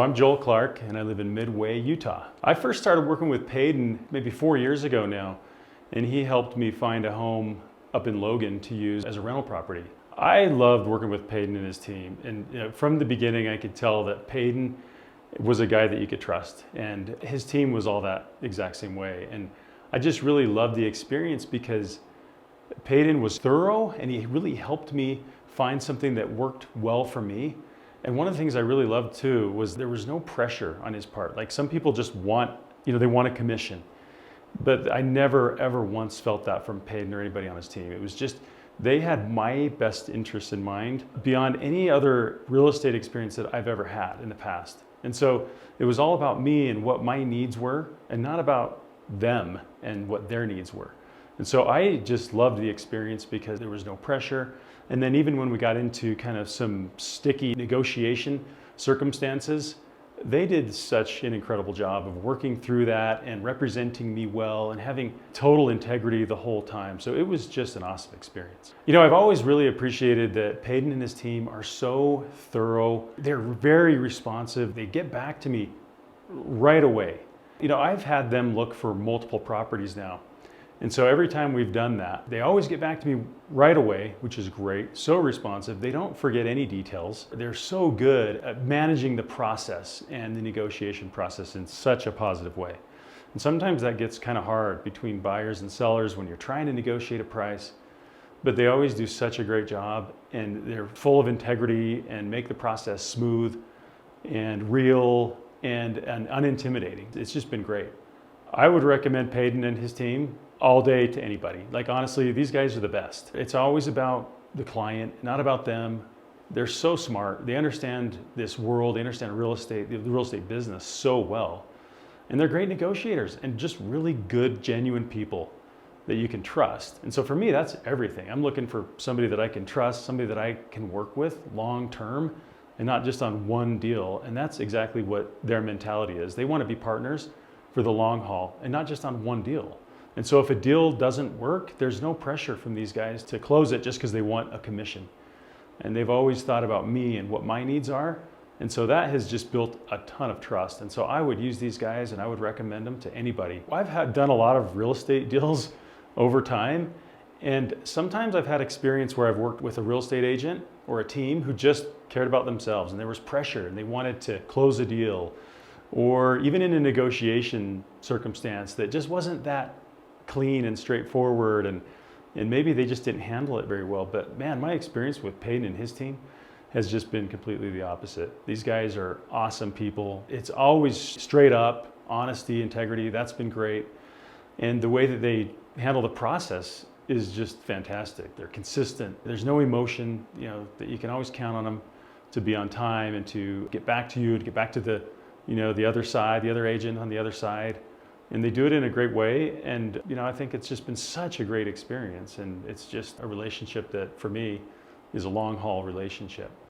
I'm Joel Clark and I live in Midway, Utah. I first started working with Payton maybe 4 years ago now, and he helped me find a home up in Logan to use as a rental property. I loved working with Payton and his team, and from the beginning I could tell that Payton was a guy that you could trust, and his team was all that exact same way. And I just really loved the experience because Payton was thorough and he really helped me find something that worked well for me. And one of the things I really loved too was there was no pressure on his part. Like some people just want, they want a commission. But I never ever once felt that from Payton or anybody on his team. It was just, they had my best interests in mind beyond any other real estate experience that I've ever had in the past. And so it was all about me and what my needs were, and not about them and what their needs were. And so I just loved the experience because there was no pressure. And then even when we got into kind of some sticky negotiation circumstances, they did such an incredible job of working through that and representing me well and having total integrity the whole time. So it was just an awesome experience. I've always really appreciated that Payton and his team are so thorough. They're very responsive. They get back to me right away. I've had them look for multiple properties now. And so every time we've done that, they always get back to me right away, which is great. So responsive. They don't forget any details. They're so good at managing the process and the negotiation process in such a positive way. And sometimes that gets kind of hard between buyers and sellers when you're trying to negotiate a price, but they always do such a great job, and they're full of integrity and make the process smooth and real and unintimidating. It's just been great. I would recommend Payton and his team all day to anybody. Like honestly, these guys are the best. It's always about the client, not about them. They're so smart. They understand this world. They understand real estate, the real estate business so well. And they're great negotiators and just really good, genuine people that you can trust. And so for me, that's everything. I'm looking for somebody that I can trust, somebody that I can work with long term and not just on one deal. And that's exactly what their mentality is. They want to be partners for the long haul and not just on one deal. And so if a deal doesn't work, there's no pressure from these guys to close it just because they want a commission. And they've always thought about me and what my needs are. And so that has just built a ton of trust. And so I would use these guys and I would recommend them to anybody. I've done a lot of real estate deals over time. And sometimes I've had experience where I've worked with a real estate agent or a team who just cared about themselves, and there was pressure and they wanted to close a deal, or even in a negotiation circumstance that just wasn't that clean and straightforward, and maybe they just didn't handle it very well. But man, my experience with Payton and his team has just been completely the opposite. These guys are awesome people. It's always straight up, honesty, integrity. That's been great. And the way that they handle the process is just fantastic. They're consistent. There's no emotion, that you can always count on them to be on time and to get back to you, to get back to the other side, the other agent on the other side. And they do it in a great way. And, I think it's just been such a great experience. And it's just a relationship that for me is a long haul relationship.